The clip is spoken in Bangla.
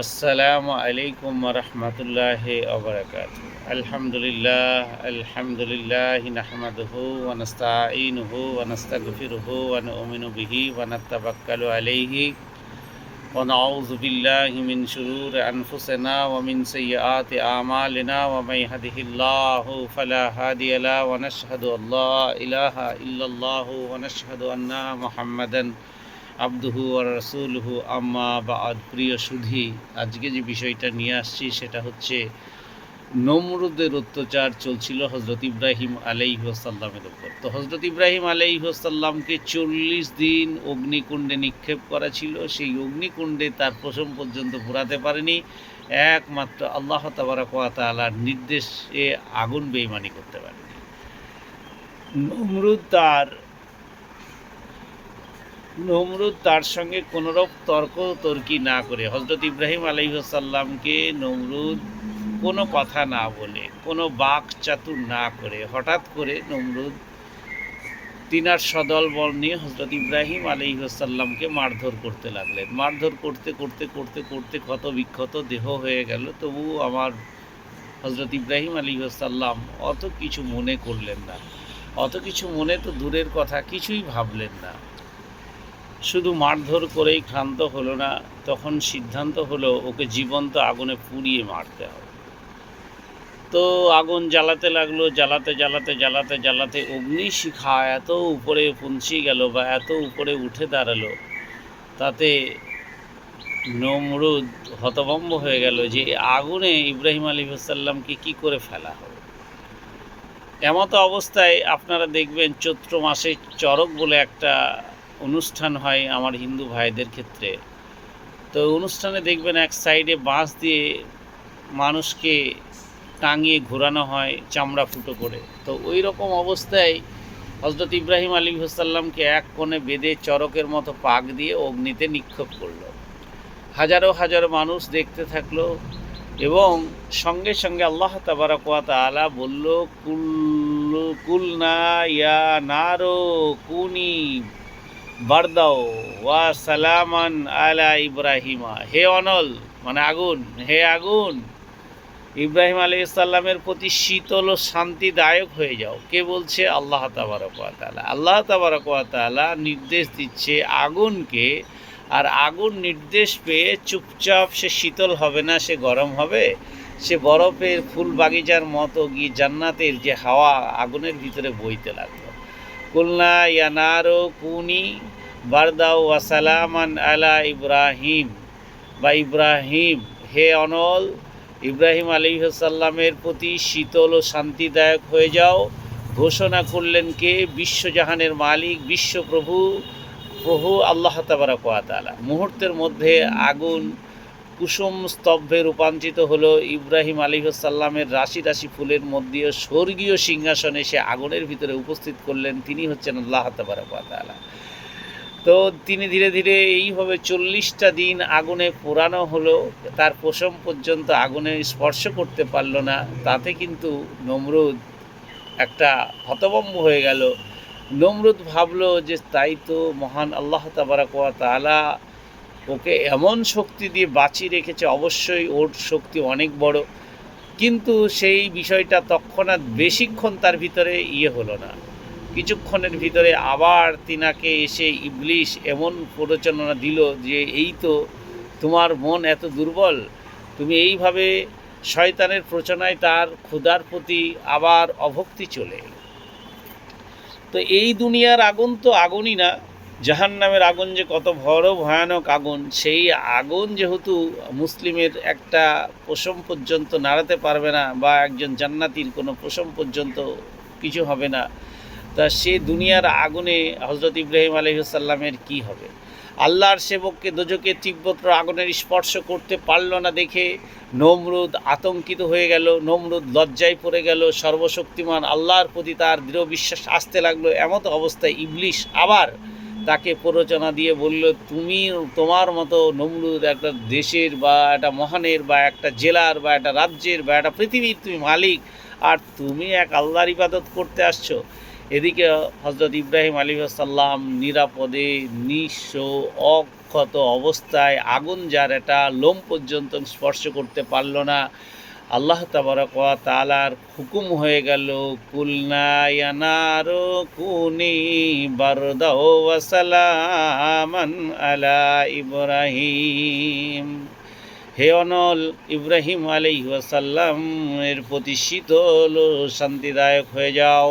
আসসালামু আলাইকুম রহমতুল্লাহি ওয়া বারাকাতুহু। আলহামদুলিল্লাহ নাহমাদুহু ওয়া নাস্তাঈনুহু ওয়া নাস্তাগফিরুহু ওয়া নু'মিনু বিহি ওয়া নাতাওয়াক্কালু আলাইহি ওয়া নাউযু বিল্লাহি মিন শুরুরি আনফুসিনা ওয়া মিন সাইয়্যাতি আমালিনা ওয়া মান ইয়াহদিহিল্লাহু ফালা হাদিয়া লাহু ওয়া নাশহাদু আল্লা ইলাহা ইল্লাল্লাহু ওয়া নাশহাদু আন্না মুহাম্মাদান আবদুহু আর রাসূলুহু আম্মা বা'দ। প্রিয় সুধী, আজকে যে বিষয়টা নিয়ে আসছি সেটা হচ্ছে নমরুদের অত্যাচার চলছিল হজরত ইব্রাহিম আলাইহিসসালামের উপর। তো হজরত ইব্রাহিম আলাইহিসসালামকে 40 দিন অগ্নিকুণ্ডে নিক্ষেপ করা ছিল। সেই অগ্নিকুণ্ডে তার পশম পর্যন্ত পুরাতে পারেনি, একমাত্র আল্লাহ তাবারক ওয়া তাআলার নির্দেশে আগুন বেঈমানি করতে পারেনি। নমরুদ তার সঙ্গে কোনোরূপ তর্কি না করে হজরত ইব্রাহিম আলাইহিসসালামকে নমরুদ কোনো কথা না বলে, কোনো বাক চাতুর না করে, হঠাৎ করে নমরুদ তিনার সদল বল নিয়ে হজরত ইব্রাহিম আলাইহিসসালামকে মারধর করতে লাগলেন। মারধর করতে করতে করতে করতে ক্ষত বিক্ষত দেহ হয়ে গেল। তবু আমার হজরত ইব্রাহিম আলাইহিসসালাম অত কিছু মনে করলেন না। অত কিছু মনে তো দূরের কথা, কিছুই ভাবলেন না। শুধু মারধর করেই ক্ষান্ত হলো না, তখন সিদ্ধান্ত হলো ওকে জীবন্ত আগুনে পুড়িয়ে মারতে হবে। তো আগুন জ্বালাতে লাগলো, জ্বালাতে জ্বালাতে জ্বালাতে জ্বালাতে অগ্নিশিখা এত উপরে পৌঁছে গেল বা এত উপরে উঠে দাঁড়ালো, তাতে নমরুদ হতভম্ব হয়ে গেল যে আগুনে ইব্রাহিম আলাইহিসসালামকে কি করে ফেলা হবে। এমতো অবস্থায় আপনারা দেখবেন চৈত্র মাসে চড়ক বলে একটা অনুষ্ঠান হয় আমার হিন্দু ভাইদের ক্ষেত্রে। তো অনুষ্ঠানে দেখবেন এক সাইডে বাঁশ দিয়ে মানুষকে টাঙিয়ে ঘোরানো হয় চামড়া ফুটো করে। তো ওই রকম অবস্থায় হজরত ইব্রাহিম আলাইহিসসালামকে এক কোণে বেঁধে চড়কের মতো পাক দিয়ে অগ্নিতে নিক্ষেপ করলো। হাজারো হাজারো মানুষ দেখতে থাকলো এবং সঙ্গে সঙ্গে আল্লাহ তাবারক ওয়া তাআলা বলল, কুলনা ইয়া নারো কুনি বারদাও ওয়া সালামান আলা ইব্রাহিমা। হে অনল মানে আগুন, হে আগুন, ইব্রাহিম আলাইহিসসালামের প্রতি শীতল ও শান্তিদায়ক হয়ে যাও। কে বলছে? আল্লাহ তাবারক ওয়া তাআলা। আল্লাহ তাবারক ওয়া তাআলা নির্দেশ দিচ্ছে আগুনকে, আর আগুন নির্দেশ পেয়ে চুপচাপ সে শীতল হবে না, সে গরম হবে। সে বরফের ফুল বাগিচার মতো গিয়ে জান্নাতের যে হাওয়া আগুনের ভিতরে বইতে লাগলো। কুলনা ইয়া নারো কুনি বারদাও ওয়া সালামান আলা ইব্রাহিম বা ইব্রাহিম, হে অনল, ইব্রাহিম আলাইহিসসালামের প্রতি শীতল ও শান্তিদায়ক হয়ে যাও। ঘোষণা করলেন কে? বিশ্বজাহানের মালিক, বিশ্বপ্রভু, প্রভু আল্লাহ তাবারক ওয়া তাআলা। মুহূর্তের মধ্যে আগুন কুসুম স্তব্ধে রূপান্তরিত হলো। ইব্রাহিম আলাইহিসসালামের রাশি রাশি ফুলের মধ্যে স্বর্গীয় সিংহাসনে সে আগুনের ভিতরে উপস্থিত করলেন। তিনি হচ্ছেন আল্লাহ তাবারক ওয়া তাআলা। তো তিনি ধীরে ধীরে এইভাবে 40টা দিন আগুনে পোড়ানো হলো, তার পশম পর্যন্ত আগুনে স্পর্শ করতে পারল না। তাতে কিন্তু নমরুদ একটা হতভম্ব হয়ে গেল। নমরুদ ভাবলো যে তাই তো, মহান আল্লাহ তাবারক ওয়া তাআলা ওকে এমন শক্তি দিয়ে বাঁচিয়ে রেখেছে, অবশ্যই ওর শক্তি অনেক বড়। কিন্তু সেই বিষয়টা তৎক্ষণাৎ বেশিক্ষণ তার ভিতরে হলো না। কিছুক্ষণের ভিতরে আবার তিনাকে এসে ইবলিশ এমন প্ররোচনা দিল যে এই তো তোমার মন এত দুর্বল, তুমি এইভাবে শয়তানের প্রচনায় তার ক্ষুধার প্রতি আবার অভক্তি চলে এলো। তো এই দুনিয়ার আগুন তো আগুনই না, জাহান্নামের আগুন যে কত বড় ভয়ানক আগুন, সেই আগুন যেহেতু মুসলিমের একটা পশম পর্যন্ত নাড়াতে পারবে না বা একজন জান্নাতীর কোনো পশম পর্যন্ত কিছু হবে না, তা সে দুনিয়ার আগুনে হজরত ইব্রাহিম আলাইহিসসালামের কি হবে? আল্লাহর সেবককে দোজখের তীব্র আগুনের স্পর্শ করতে পারল না দেখে নমরুদ আতঙ্কিত হয়ে গেল। নমরুদ লজ্জায় পড়ে গেল। সর্বশক্তিমান আল্লাহর প্রতি তার দৃঢ় বিশ্বাস আসতে লাগলো। এমত অবস্থায় ইবলিশ আবার তাকে প্ররোচনা দিয়ে বলল, তোমার মতো নমরুদ একটা দেশের বা একটা মহানের বা একটা জেলার বা একটা রাজ্যের বা একটা পৃথিবীর তুমি মালিক, আর তুমি এক আল্লাহর ইবাদত করতে আসছো। এদিকে হজরত ইব্রাহিম আলাইহিসসালাম নিরাপদে নিঃস্ব অক্ষত অবস্থায়, আগুন যার এটা লোম পর্যন্ত স্পর্শ করতে পারল না, আল্লাহ তাবারক ওয়া তাআলার হুকুম হয়ে গেল, কুলনা ইয়া নারু কুনি বারদাও ওয়া সালামান আলা ইব্রাহিম। হে অনল, ইব্রাহিম আলাইহিস সালাম এর প্রতি শীতল ও শান্তিদায়ক হয়ে যাও।